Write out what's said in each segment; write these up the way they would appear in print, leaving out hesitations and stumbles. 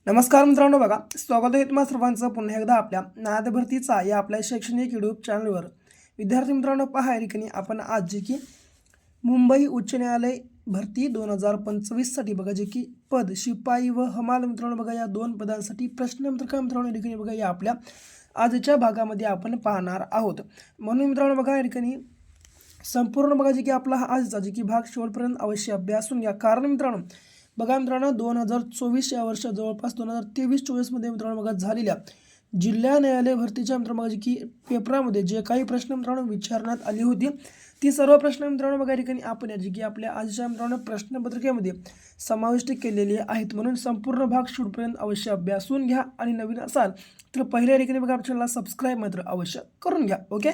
नमस्कार मित्रांनो, बघा स्वागत आहे तुम्हा सर्वांचं पुन्हा एकदा आपल्या नाद भरतीचा या आपल्या शैक्षणिक यूट्यूब चॅनलवर. विद्यार्थी मित्रांनो, पहा या ठिकाणी आपण आज जे की मुंबई उच्च न्यायालय भरती 2025 साठी बघा जे की पद शिपाई व हमाल मित्रांनो बघा या दोन पदांसाठी मित्रांनो या ठिकाणी बघा या आपल्या आजच्या भागामध्ये आपण पाहणार आहोत. म्हणून मित्रांनो बघा या ठिकाणी संपूर्ण बघा जे की आपला हा आजचा जे की भाग शेवटपर्यंत अवश्य अभ्यासून घ्या. कारण मित्रांनो बघा 2024 या वर्षात जवळपास 2023-24 मध्ये मित्रांनो बघा झालेल्या जिल्हा न्यायालय भरतीच्या मित्रांनो बघा की पेपरामध्ये जे काही प्रश्न मित्रांनो विचारण्यात आली होती ती सर्व प्रश्न मित्रांनो बघा ठिकाणी आपण जे की आपल्या आजच्या मित्रांनो प्रश्नपत्रिकेमध्ये समाविष्ट केलेले आहेत. म्हणून संपूर्ण भाग शेवटपर्यंत अवश्य अभ्यासून घ्या आणि नवीन असाल तर पहिल्या ठिकाणी बघा चॅनलला सबस्क्राईब मात्र अवश्य करून घ्या. ओके,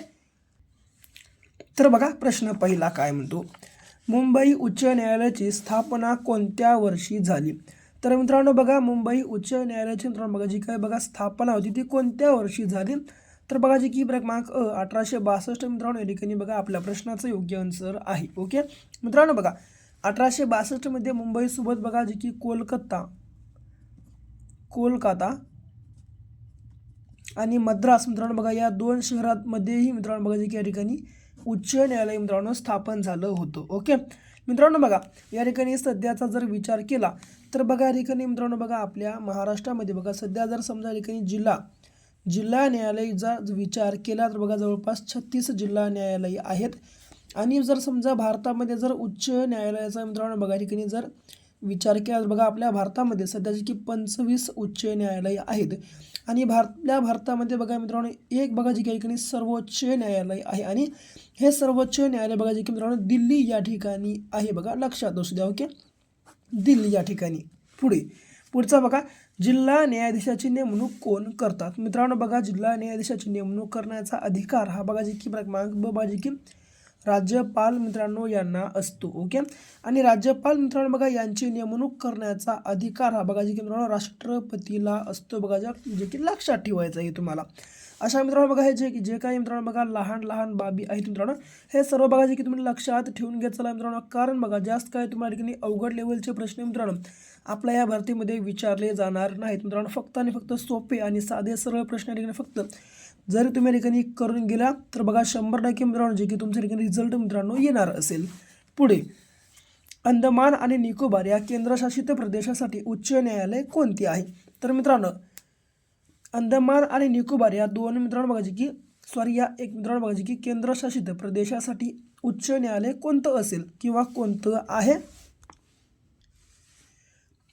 तर बघा प्रश्न पहिला काय म्हणतो, मुंबई उच्च न्यायालयाची स्थापना कोणत्या वर्षी झाली? तर मित्रांनो बघा मुंबई उच्च न्यायालयाची मित्रांनो बघा जी काय बघा स्थापना होती ती कोणत्या वर्षी झाली? तर बघा जी की क्रमांक 1862 मित्रांनो या ठिकाणी बघा आपल्या प्रश्नाचं योग्य आन्सर आहे. ओके मित्रांनो बघा 1862 मध्ये मुंबईसोबत बघा जी की कोलकाता आणि मद्रास मित्रांनो बघा या दोन शहरांमध्येही मित्रांनो बघा जी की या ठिकाणी उच्च न्यायालय मित्रांनो स्थापन झालं होतं. ओके मित्रांनो बघा या ठिकाणी सध्याचा जर विचार केला तर बघा या ठिकाणी मित्रांनो बघा आपल्या महाराष्ट्रामध्ये बघा सध्या जर समजा या ठिकाणी जिल्हा न्यायालयाचा विचार केला तर बघा जवळपास 36 जिल्हा न्यायालय आहेत. आणि जर समजा भारतामध्ये जर उच्च न्यायालयाचा मित्रांनो बघा या ठिकाणी जर विचार केला तर बघा आपल्या भारतामध्ये सध्याची की 25 उच्च न्यायालय आहेत. आणि भारतामध्ये बघा मित्रांनो एक बघा जी काही ठिकाणी सर्वोच्च न्यायालय आहे आणि हे सर्वोच्च न्यायालय बघा जे की मित्रांनो दिल्ली या ठिकाणी आहे. बघा लक्षात असू द्या. ओके, दिल्ली या ठिकाणी. पुढचा बघा जिल्हा न्यायाधीशाची नेमणूक कोण करतात? मित्रांनो बघा जिल्हा न्यायाधीशाची नेमणूक करण्याचा अधिकार हा बघा जे की क्रमांक बघा जे की राज्यपाल मित्रांनो यांना असतो. ओके, आणि राज्यपाल मित्रांनो बघा यांची नेमणूक करण्याचा अधिकार हा बघा जे की मित्रांनो राष्ट्रपतीला असतो. बघा जे की लक्षात ठेवायचं आहे तुम्हाला. अशा मित्रांनो बघा हे जे काही मित्रांनो बघा लहान बाबी आहेत मित्रांनो हे सर्व बघा जे की तुम्ही लक्षात ठेवून घेत चला मित्रांनो. कारण बघा जास्त काय तुम्हाला ठिकाणी अवघड लेवलचे प्रश्न मित्रांनो आपल्या या भरतीमध्ये विचारले जाणार नाहीत मित्रांनो. फक्त आणि फक्त सोपे आणि साधे सरळ प्रश्न ठिकाणी फक्त जर तुम्ही ठिकाणी करून गेला तर बघा 100% मित्रांनो जे की तुमच्या ठिकाणी रिझल्ट मित्रांनो येणार असेल. पुढे अंदमान आणि निकोबार या केंद्रशासित प्रदेशासाठी उच्च न्यायालय कोणते आहे? तर मित्रांनो अंदमान आणि निकोबार या दोन मित्रांनो बघा की या एक मित्रांनो बघा की केंद्रशासित प्रदेशासाठी उच्च न्यायालय कोणतं असेल किंवा कोणतं आहे?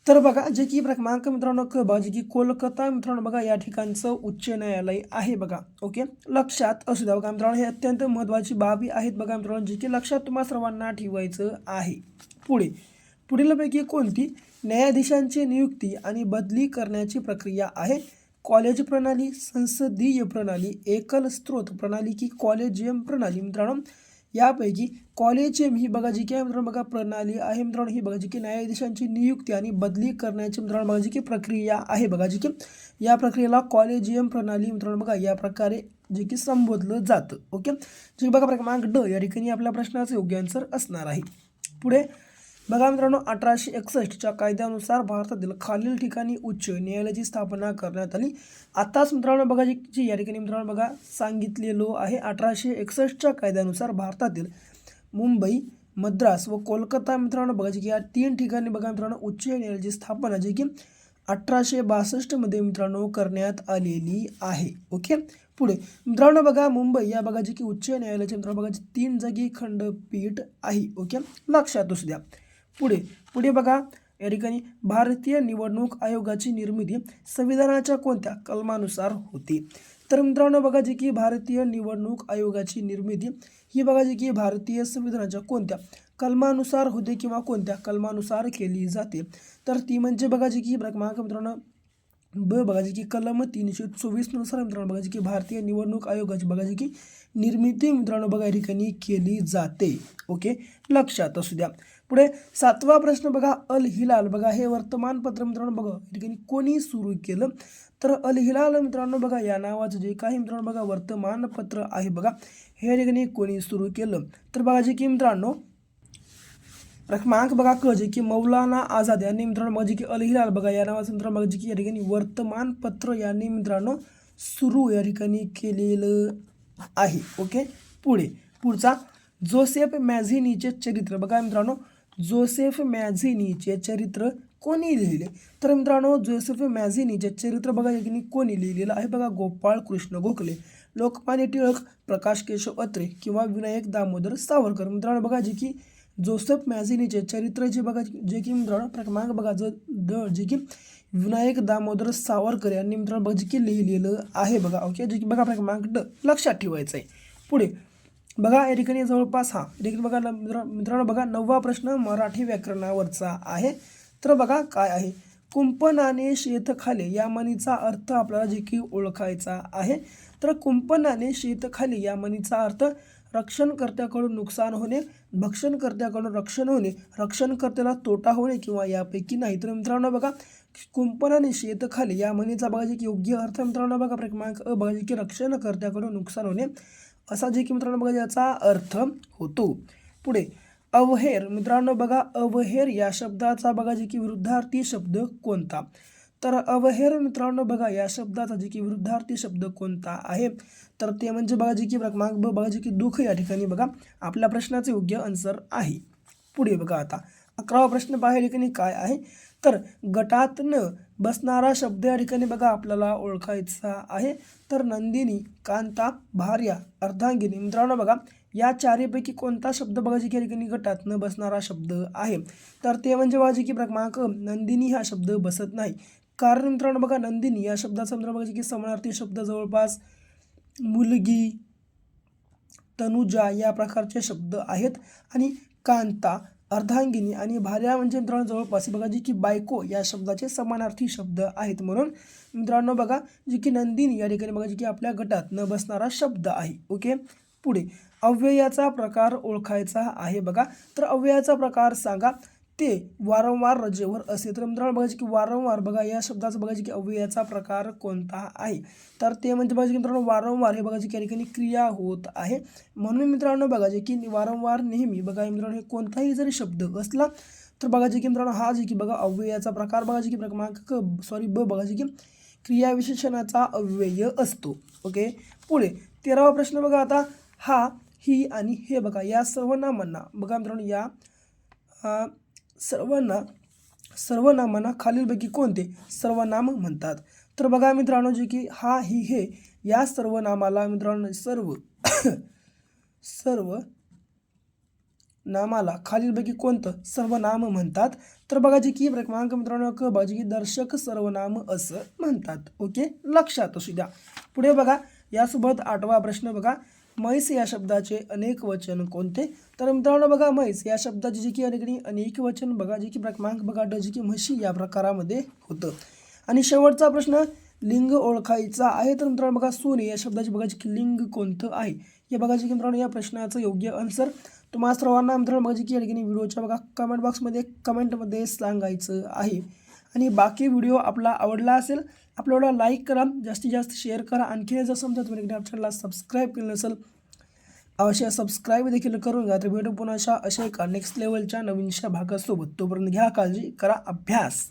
तर बघा जे की क्रमांक मित्रांनो बघा जे की कोलकाता मित्रांनो बघा या ठिकाणचं उच्च न्यायालय आहे. बघा ओके, लक्षात असू द्या. बघा मित्रांनो हे अत्यंत महत्त्वाची बाबी आहेत बघा मित्रांनो जे की लक्षात तुम्हा सर्वांना ठेवायचं आहे. पुढीलपैकी कोणती न्यायाधीशांची नियुक्ती आणि बदली करण्याची प्रक्रिया आहे? कॉलेज प्रणाली, संसदीय प्रणाली, एकल स्त्रोत प्रणाली की कॉलेजियम प्रणाली? मित्रांनो यापैकी कॉलेजियम ही बघा जी की मित्रांनो बघा प्रणाली आहे मित्रांनो ही बघा जी की न्यायाधीशांची नियुक्ती आणि बदली करण्याची मित्रांनो बघा जी की प्रक्रिया आहे. बघा जी की या प्रक्रियेला कॉलेजियम प्रणाली मित्रांनो बघा या प्रकारे जे की संबोधलं जातं. ओके, जे बघा क्रमांक ड या ठिकाणी आपल्या प्रश्नाचं योग्य आन्सर असणार आहे. पुढे बघा मित्रांनो 1861च्या कायद्यानुसार भारतातील खालील ठिकाणी उच्च न्यायालयाची स्थापना करण्यात आली. आताच मित्रांनो बघा जी या ठिकाणी मित्रांनो बघा सांगितलेलो आहे 1861च्या कायद्यानुसार भारतातील मुंबई, मद्रास व कोलकाता मित्रांनो बघा की या तीन ठिकाणी बघा मित्रांनो उच्च न्यायालयाची स्थापना जी की 1862 मध्ये मित्रांनो करण्यात आलेली आहे. ओके, पुढे मित्रांनो बघा मुंबई या बघा जी की उच्च न्यायालयाचे मित्रांनो बघा 3 जागी खंडपीठ आहे. ओके, लक्षात असू द्या. पुढे बघा या ठिकाणी भारतीय निवडणूक आयोगाची निर्मिती संविधानाच्या कोणत्या कलमानुसार होती? तर मित्रांनो बघा जी की भारतीय निवडणूक आयोगाची निर्मिती ही बघा जी की भारतीय संविधानाच्या कोणत्या कलमानुसार होते किंवा कोणत्या कलमानुसार केली जाते? तर ती म्हणजे बघा जी की क्रमांक मित्रांनो बघा जी की कलम 324 नुसार मित्रांनो बघा जी की भारतीय निवडणूक आयोगाची बघा जी की निर्मिती मित्रांनो बघा या ठिकाणी केली जाते. ओके, लक्षात असू द्या. पुढे 7वा प्रश्न बघा अल हिलाल बघा हे वर्तमानपत्र मित्रांनो बघा या ठिकाणी कोणी सुरू केलं? तर अल हिलाल मित्रांनो बघा या नावाचं जे काही मित्रांनो बघा वर्तमानपत्र आहे बघा हे या ठिकाणी कोणी सुरू केलं? तर बघा जे की मित्रांनो क्रमांक बघा क जे की मौलाना आझाद यांनी मित्रांनो बघा जे की अल-हिलाल बघा या नावाचं मित्रांनो बघा जे की या ठिकाणी वर्तमानपत्र यांनी मित्रांनो सुरू या ठिकाणी केलेलं आहे. ओके, पुढचा जोसेफ मॅझिनीचे चरित्र बघा मित्रांनो, जोसेफ मॅझिनीचे चरित्र कोणी लिहिले? तर मित्रांनो जोसेफ मॅझिनीचे चरित्र बघा या ठिकाणी कोणी लिहिलेलं आहे? बघा गोपाळ कृष्ण गोखले, लोकमान्य टिळक, प्रकाश केशव अत्रे किंवा विनायक दामोदर सावरकर. मित्रांनो बघा जे की जोसेफ मॅझिनीचे चरित्र जे बघा जे की मित्रांनो क्रमांक बघा जे की विनायक दामोदर सावरकर यांनी मित्रांनो बघा जे की लिहिलेलं आहे बघा. ओके, जे की बघा क्रमांक ड लक्षात ठेवायचं आहे. पुढे बघा या ठिकाणी जवळपास या ठिकाणी बघा मित्रांनो बघा 9वा प्रश्न मराठी व्याकरणावरचा आहे. तर बघा काय आहे? कुंपणाने शेतखाले या म्हणीचा अर्थ आपल्याला जे की ओळखायचा आहे. तर कुंपणाने शेतखाले या म्हणीचा अर्थ रक्षणकर्त्याकडून नुकसान होणे, भक्षणकर्त्याकडून रक्षण होणे, रक्षणकर्त्याला तोटा होणे किंवा यापैकी नाही. तर मित्रांनो बघा कुंपणाने शेतखाले या म्हणीचा बघा जे की योग्य अर्थ मित्रांनो बघा क्रमांक अ बघा जे की रक्षणकर्त्याकडून नुकसान होणे असा जे की मित्रांनो बघा याचा अर्थ होतो. पुढे अवहेर मित्रांनो बघा अवहेर या शब्दाचा बघा जे की विरुद्धार्थी शब्द कोणता? तर अवहेर मित्रांनो बघा या शब्दाचा जे की विरुद्धार्थी शब्द कोणता आहे? तर ते म्हणजे बघा जे की क्रमांक ब बघा जे की दुःख या ठिकाणी बघा आपल्या प्रश्नाचे योग्य आन्सर आहे. पुढे बघा आता 11वा प्रश्न पहा या ठिकाणी काय आहे? तर गटात न बसणारा शब्द या ठिकाणी बघा आपल्याला ओळखायचा आहे. तर नंदिनी, कांता, भार्या, अर्धांगिनी. मित्रांनो बघा या चारीपैकी कोणता शब्द बघा जे की या ठिकाणी गटात न बसणारा शब्द आहे? तर ते म्हणजे बघा जे की क्रमांक नंदिनी हा शब्द बसत नाही. कारण मित्रांनो बघा नंदिनी या शब्दाचा मित्रांनो बघा जे की समानार्थी शब्द जवळपास मुलगी, तनुजा या प्रकारचे शब्द आहेत. आणि कांता, अर्धांगिनी आणि भार्या म्हणजे मित्रांनो जवळपास बघा जी की बायको या शब्दाचे समानार्थी शब्द आहेत. म्हणून मित्रांनो बघा जी की नंदिनी या ठिकाणी बघा जी की आपल्या गटात न बसणारा शब्द आहे. ओके, पुढे अव्ययाचा प्रकार ओळखायचा आहे बघा. तर अव्ययाचा प्रकार सांगा. ते वारंवार रजेवर असते. तर मित्रांनो बघा की वारंवार बघा या शब्दाचा बघा की अव्ययाचा प्रकार कोणता आहे? तर ते म्हणजे बघा की मित्रांनो वारंवार हे बघा की या ठिकाणी क्रिया होत आहे. म्हणून मित्रांनो बघा जे की वारंवार नेहमी बघा मित्रांनो हे कोणताही जरी शब्द असला तर बघा जे की मित्रांनो हा जे की बघा अव्ययाचा प्रकार बघा जे की क्रमांक ब बघा जे की क्रियाविशेषणाचा अव्यय असतो. ओके, पुढे 13वा प्रश्न बघा आता हा, ही आणि हे बघा या सर्वनामांना बघा मित्रांनो या सर्वनामांना खालीलपैकी कोणते सर्वनाम म्हणतात? तर बघा मित्रांनो जे की हा, ही, हे या सर्वनामाला मित्रांनो सर्व नामाला खालीलपैकी कोणतं सर्वनाम म्हणतात? तर बघा जे की क्रमांक मित्रांनो क बघा जे की दर्शक सर्वनाम असं म्हणतात. ओके, लक्षात असू द्या. पुढे बघा यासोबत 8वा प्रश्न बघा म्हैस या शब्दाचे अनेक वचन कोणते? तर मित्रांनो बघा म्हैस या शब्दाचे जे की अनेक वचन बघा जे की क्रमांक बघा ड जे की म्हशी या प्रकारामध्ये होतं. आणि शेवटचा प्रश्न लिंग ओळखायचा आहे. तर मित्रांनो बघा सोने या शब्दाचे बघा जे की लिंग कोणतं आहे? हे बघा जे की मित्रांनो या प्रश्नाचं योग्य आन्सर तुम्हा सर्वांना मित्रांनो बघा जे की या ठिकाणी व्हिडिओच्या बघा कमेंट बॉक्समध्ये कमेंटमध्ये सांगायचं आहे. आणि बाकी व्हिडिओ आपला आवडला असेल आपल्याला लाईक करा, जास्तीत जास्त शेअर करा. आणखी जर समजा तुम्ही चॅनलला सबस्क्राईब केलं नसेल अवश्य सबस्क्राईब देखील करून घ्या. तर भेटू पुन्हा अशा एका नेक्स्ट लेवलच्या नवीनशा भागासोबत. तोपर्यंत घ्या काळजी, करा अभ्यास.